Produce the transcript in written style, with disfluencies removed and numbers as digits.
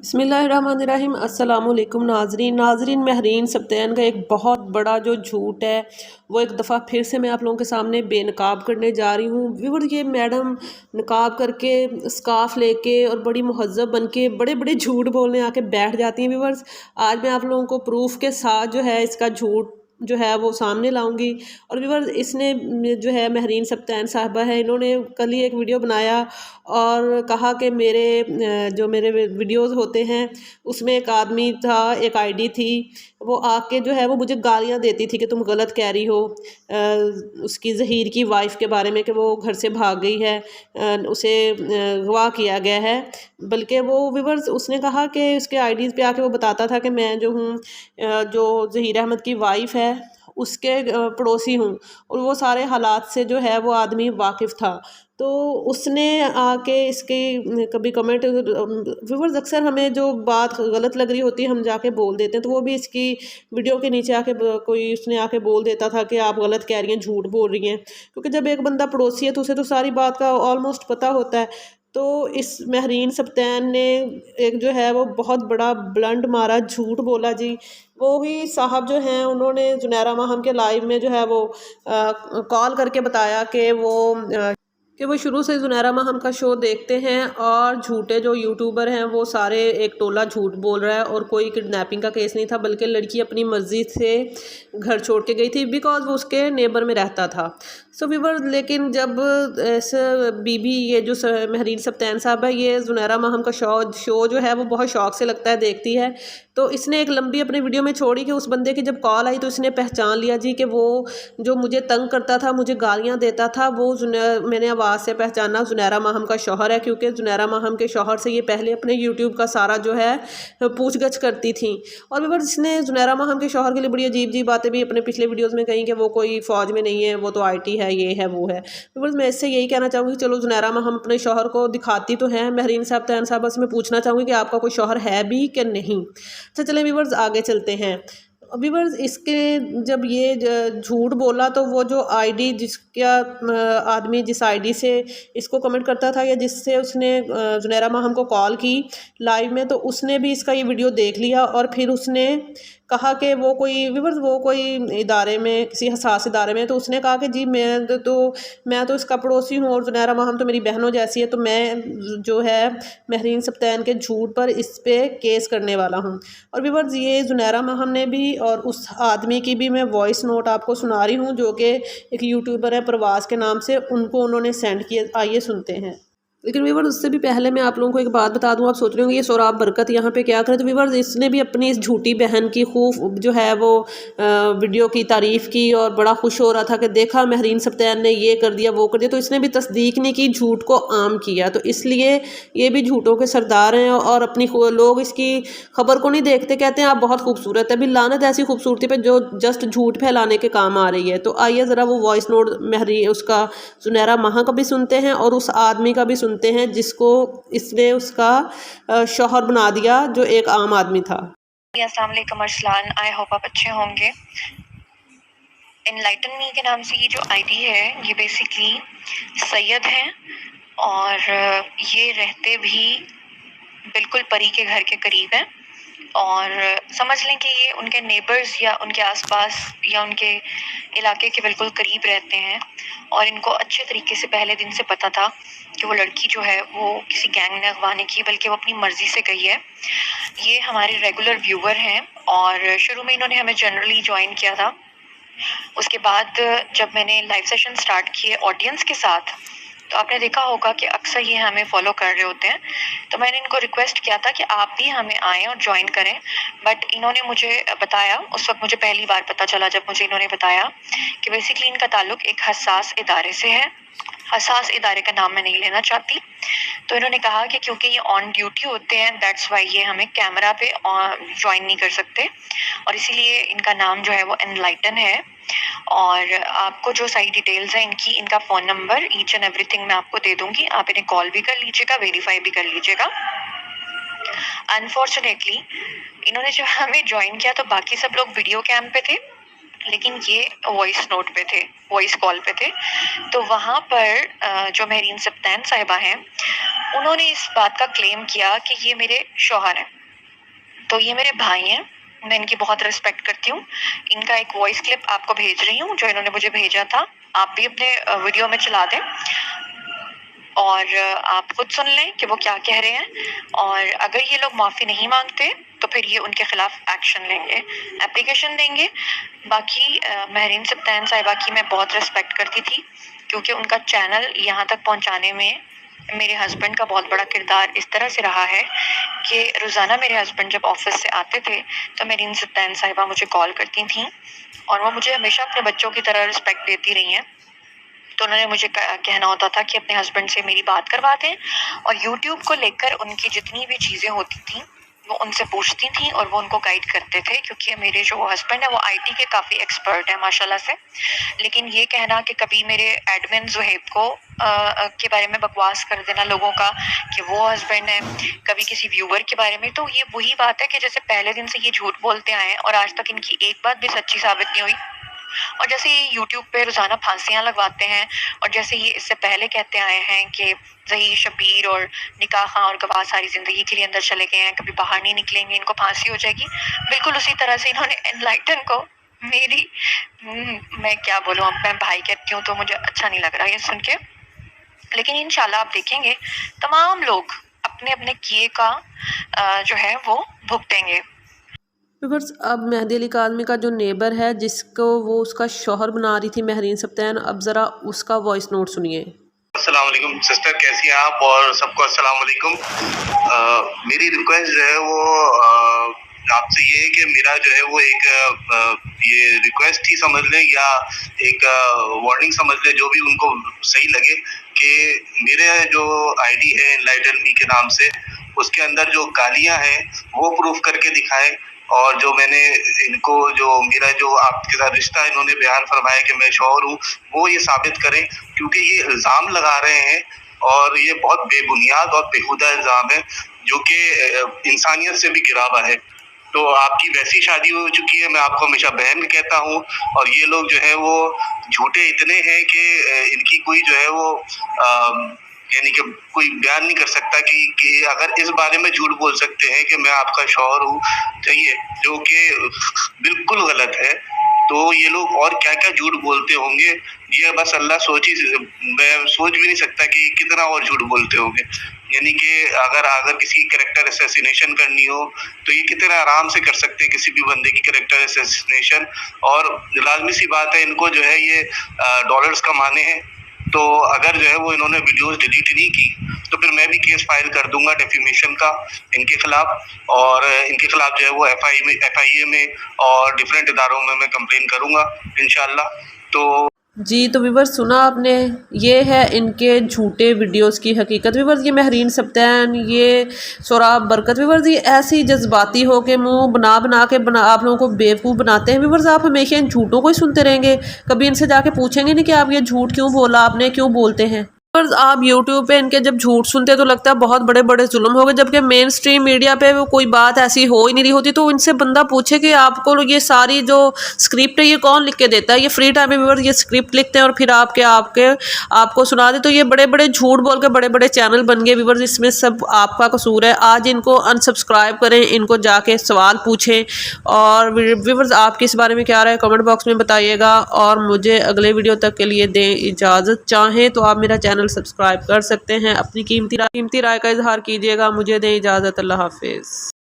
बिस्मिल्लाहिर्रहमानिर्रहीम। अस्सलामुअलैकुम नाज़रीन महरीन सब्तैन का एक बहुत बड़ा जो झूठ है वो एक दफ़ा फिर से मैं आप लोगों के सामने बेनकाब करने जा रही हूँ। व्यूअर, ये मैडम नकाब करके स्कार्फ लेके और बड़ी मुहज़्ज़ब बन के बड़े बड़े झूठ बोलने आके बैठ जाती हैं। व्यूअर्स, आज मैं आप लोगों को प्रूफ के साथ जो है इसका झूठ जो है वो सामने लाऊंगी। और व्यूअर्स, इसने जो है महरीन सब्तैन साहिबा है, इन्होंने कल ही एक वीडियो बनाया और कहा कि जो मेरे वीडियोस होते हैं उसमें एक आदमी था, एक आईडी थी, वो आके जो है वो मुझे गालियाँ देती थी कि तुम गलत कह रही हो उसकी ज़हीर की वाइफ के बारे में कि वो घर से भाग गई है, उसे अगवा किया गया है। बल्कि वो व्यूअर्स, उसने कहा कि उसके आईडीज़ पे आके वो बताता था कि मैं जो हूँ जो ज़हीर अहमद की वाइफ है उसके पड़ोसी हूँ, और वो सारे हालात से जो है वो आदमी वाकिफ़ था। तो उसने आके इसकी कभी कमेंट, व्यूअर्स अक्सर हमें जो बात गलत लग रही होती है हम जाके बोल देते हैं, तो वो भी इसकी वीडियो के नीचे आके कोई उसने आके बोल देता था कि आप गलत कह रही हैं, झूठ बोल रही हैं। क्योंकि जब एक बंदा पड़ोसी है तो उसे तो सारी बात का ऑलमोस्ट पता होता है। तो इस महरीन सब्तैन ने एक जो है वो बहुत बड़ा ब्लंड मारा, झूठ बोला जी। वो ही साहब जो हैं उन्होंने जुनैरा माहम के लाइव में जो है वो कॉल करके बताया कि वो शुरू से जुनैरा माहम का शो देखते हैं और झूठे जो यूट्यूबर हैं वो सारे एक टोला झूठ बोल रहा है, और कोई किडनैपिंग का केस नहीं था, बल्कि लड़की अपनी मर्जी से घर छोड़ के गई थी बिकॉज वो उसके नेबर में रहता था। सो वीवर, लेकिन जब इस बीबी ये जो महरीन सब्तैन साहब है, ये जुनैरा माहम का शो जो है वो बहुत शौक से लगता है, देखती है। तो इसने एक लंबी अपनी वीडियो में छोड़ी कि उस बंदे की जब कॉल आई तो इसने पहचान लिया जी कि वो जो मुझे तंग करता था, मुझे गालियाँ देता था, वो मैंने आवाज़ से पहचाना जुनैरा माहम का शौहर है, क्योंकि जुनैरा माहम के शौहर से ये पहले अपने यूट्यूब का सारा जो है पूछगछ करती थी। और भी इसने जुनैरा माहम के शौहर के लिए बड़ी अजीब अजीब बातें भी अपने पिछले वीडियोज़ में कही कि वो कोई फ़ौज में नहीं है, वो तो IT है, ये है वो है। बस मैं इससे यही कहना चाहूँगी, चलो जुनैरा माहम अपने शौहर को दिखाती तो हैं, महरीन साहब तैन साहब, बस मैं पूछना चाहूँगी कि आपका कोई शौहर है भी कि नहीं। अच्छा चलें व्यूअर्स, आगे चलते हैं। व्यूअर्स, इसके जब ये झूठ बोला तो वो जो आईडी जिसका आदमी जिस आईडी से इसको कमेंट करता था या जिससे उसने जुनैरा माहम को कॉल की लाइव में, तो उसने भी इसका ये वीडियो देख लिया और फिर उसने कहा कि वो कोई व्यूअर्स, वो कोई इदारे में, किसी हसास इदारे में, तो उसने कहा कि जी मैं तो इसका पड़ोसी हूँ और जुनैरा माहम तो मेरी बहनों जैसी है, तो मैं जो है महरीन सब्तैन के झूठ पर इस पे केस करने वाला हूँ। और व्यूअर्स, ये जुनैरा माहम ने भी और उस आदमी की भी मैं वॉइस नोट आपको सुना रही हूँ, जो कि एक यूट्यूबर है प्रवास के नाम से, उनको उन्होंने सेंड किया। आइए सुनते हैं। लेकिन व्यूअर्स, उससे भी पहले मैं आप लोगों को एक बात बता दूं, आप सोच रहे होंगे ये सोराब बरकत यहाँ पे क्या करे। तो व्यूअर्स, इसने भी अपनी इस झूठी बहन की खूब जो है वो वीडियो की तारीफ़ की और बड़ा खुश हो रहा था कि देखा महरीन सब्तैन ने ये कर दिया वो कर दिया। तो इसने भी तस्दीक नहीं की, झूठ को आम किया। तो इसलिए ये भी झूठों के सरदार हैं और लोग इसकी खबर को नहीं देखते, कहते हैं आप बहुत खूबसूरत है। अभी लानत ऐसी खूबसूरती पे जो जस्ट झूठ फैलाने के काम आ रही है। तो आइए ज़रा वो वॉइस नोट उसका जुनैरा माह का भी सुनते हैं और उस आदमी का भी सुनते हैं जिसको इसने उसका शौहर बना दिया, जो एक आम आदमी था। अस्सलाम वालेकुम अरसलान, आई होप आप अच्छे होंगे। एनलाइटन मी के नाम से ये जो आईडी है ये बेसिकली सैयद हैं, और ये रहते भी बिल्कुल परी के घर के करीब हैं, और समझ लें कि ये उनके नेबर्स या उनके आसपास या उनके इलाके के बिल्कुल करीब रहते हैं। और इनको अच्छे तरीके से पहले दिन से पता था कि वो लड़की जो है वो किसी गैंग ने अगवाने की, बल्कि वो अपनी मर्जी से गई है। ये हमारे रेगुलर व्यूवर हैं और शुरू में इन्होंने हमें जनरली ज्वाइन किया था। उसके बाद जब मैंने लाइव सेशन स्टार्ट किए ऑडियंस के साथ, तो आपने देखा होगा कि अक्सर ये हमें फॉलो कर रहे होते हैं। तो मैंने इनको रिक्वेस्ट किया था कि आप भी हमें आएँ और ज्वाइन करें, बट इन्होंने मुझे बताया, उस वक्त मुझे पहली बार पता चला जब मुझे इन्होंने बताया कि बेसिकली इनका ताल्लुक एक हसास इदारे से है। हसास इदारे का नाम मैं नहीं लेना चाहती। तो इन्होंने कहा कि क्योंकि ये ऑन ड्यूटी होते हैं, दैट्स वाई ये हमें कैमरा पे ज्वाइन नहीं कर सकते, और इसीलिए इनका नाम जो है वो एनलाइटन है। और आपको जो सारी डिटेल्स हैं इनकी, इनका phone number, each and everything मैं आपको दे दूँगी। आप इन्हें कॉल भी कर लीजिएगा, वेरीफाई भी कर लीजिएगा। अनफॉर्चुनेटली इन्होंने जब हमें ज्वाइन किया तो बाकी सब लोग वीडियो कैम पे थे, लेकिन ये वॉइस नोट पे थे, वॉइस कॉल पे थे। तो वहाँ पर जो महरीन सब्तैन साहिबा हैं उन्होंने इस बात का क्लेम किया कि ये मेरे शौहर हैं। तो ये मेरे भाई हैं, मैं इनकी बहुत रिस्पेक्ट करती हूँ। इनका एक वॉइस क्लिप आपको भेज रही हूँ जो इन्होंने मुझे भेजा था, आप भी अपने वीडियो में चला दें और आप खुद सुन लें कि वो क्या कह रहे हैं। और अगर ये लोग माफ़ी नहीं मांगते तो फिर ये उनके खिलाफ एक्शन लेंगे, एप्लीकेशन देंगे। बाकी महरीन सब्तैन साहिबा की मैं बहुत रिस्पेक्ट करती थी क्योंकि उनका चैनल यहाँ तक पहुँचाने में मेरे हस्बैंड का बहुत बड़ा किरदार इस तरह से रहा है कि रोज़ाना मेरे हस्बैंड जब ऑफिस से आते थे तो महरीन सब्तैन साहिबा मुझे कॉल करती थीं और वो मुझे हमेशा अपने बच्चों की तरह रिस्पेक्ट देती रही हैं। तो उन्होंने मुझे कहना होता था कि अपने हस्बैंड से मेरी बात करवा दें और यूट्यूब को लेकर उनकी जितनी भी चीज़ें होती थी वो उनसे पूछती थी और वो उनको गाइड करते थे क्योंकि मेरे जो हस्बैंड है वो आईटी के काफ़ी एक्सपर्ट है माशाल्लाह से। लेकिन ये कहना कि कभी मेरे एडमिन ज़ुहैब को के बारे में बकवास कर देना लोगों का कि वो हस्बैंड है, कभी किसी व्यूअर के बारे में, तो ये वही बात है कि जैसे पहले दिन से ये झूठ बोलते आए हैं और आज तक इनकी एक बात भी सच्ची साबित नहीं हुई। और जैसे ये यूट्यूब पे रोज़ाना फांसियाँ लगवाते हैं और जैसे ये इससे पहले कहते आए हैं कि ज़ही शबीर और निकाह खां और गवाह सारी ज़िंदगी के लिए अंदर चले गए हैं, कभी बाहर नहीं निकलेंगे, इनको फांसी हो जाएगी। बिल्कुल उसी तरह से इन्होंने एनलाइटन को मेरी मैं क्या बोलूँ, अब मैं भाई कहती हूँ तो मुझे अच्छा नहीं लग रहा ये सुन के। लेकिन इंशाल्लाह आप देखेंगे तमाम लोग अपने अपने किए का जो है वो भुगतेंगे। व्यूअर्स, अब मेहदी अली काज़मी का जो नेबर है जिसको वो उसका शौहर बना रही थी महरीन सब्तैन, अब ज़रा उसका वॉइस नोट सुनिए। अस्सलाम वालेकुम सिस्टर, कैसी हैं आप? और सबको अस्सलाम वालेकुम। मेरी रिक्वेस्ट जो है वो आपसे ये है कि मेरा जो है वो एक ये रिक्वेस्ट ही समझ लें या एक वार्निंग समझ लें, जो भी उनको सही लगे, कि मेरे जो आईडी है एनलाइटन मी के नाम से, उसके अंदर जो गालियां हैं वो प्रूफ करके दिखाएं। और जो मैंने इनको जो मेरा जो आपके साथ रिश्ता इन्होंने बयान फरमाया कि मैं शौहर हूँ, वो ये साबित करें, क्योंकि ये इल्ज़ाम लगा रहे हैं और ये बहुत बेबुनियाद और बेहुदा इल्ज़ाम है जो कि इंसानियत से भी गिरावा है। तो आपकी वैसी शादी हो चुकी है, मैं आपको हमेशा बहन कहता हूँ, और ये लोग जो है वो झूठे इतने हैं कि इनकी कोई जो है वो यानी कि कोई बयान नहीं कर सकता कि अगर इस बारे में झूठ बोल सकते हैं कि मैं आपका शौहर हूँ, चाहिए, जो कि बिल्कुल गलत है। तो ये लोग और क्या क्या झूठ बोलते होंगे, ये बस अल्लाह मैं सोच भी नहीं सकता कि कितना और झूठ बोलते होंगे। यानी कि अगर किसी कैरेक्टर असैसिनेशन करनी हो तो ये कितना आराम से कर सकते हैं, किसी भी बंदे की कैरेक्टर असैसिनेशन। और लाजमी सी बात है, इनको जो है ये डॉलर्स कमाने हैं। तो अगर जो है वो इन्होंने वीडियोस डिलीट नहीं की तो फिर मैं भी केस फाइल कर दूंगा डेफेमेशन का इनके खिलाफ, और इनके खिलाफ जो है वो FIA में और डिफरेंट इदारों में मैं कंप्लेन करूंगा इंशाल्लाह। तो जी, तो व्यूअर्स सुना आपने, ये है इनके झूठे वीडियोस की हकीकत। व्यूअर्स, ये महरीन सब्तैन, ये सोराब बरकत, व्यूअर्स ये ऐसी जज्बाती हो के मुंह बना बना के आप लोगों को बेवकूफ़ बनाते हैं। व्यूअर्स, आप हमेशा इन झूठों को ही सुनते रहेंगे, कभी इनसे जाके पूछेंगे नहीं कि आप ये झूठ क्यों बोला, आपने क्यों बोलते हैं। व्यूअर्स, आप यूट्यूब पे इनके जब झूठ सुनते हैं तो लगता है बहुत बड़े बड़े जुल्म हो गए, जबकि मेन स्ट्रीम मीडिया पे वो कोई बात ऐसी हो ही नहीं रही होती। तो इनसे बंदा पूछे कि आपको ये सारी जो स्क्रिप्ट है ये कौन लिख के देता है, ये फ्री टाइम में व्यूअर्स ये स्क्रिप्ट लिखते हैं और फिर आपको सुना दे। तो ये बड़े बड़े झूठ बोल के बड़े बड़े चैनल बन गए व्यूअर्स, इसमें सब आपका कसूर है। आज इनको अनसब्सक्राइब करें, इनको जाके सवाल पूछें। और व्यूअर्स, आपके इस बारे में क्या राय है कमेंट बॉक्स में बताइएगा, और मुझे अगले वीडियो तक के लिए दें इजाज़त। चाहें तो आप मेरा चैनल सब्सक्राइब कर सकते हैं, अपनी कीमती राय का इजहार कीजिएगा। मुझे दें इजाज़त, अल्लाह हाफिज़।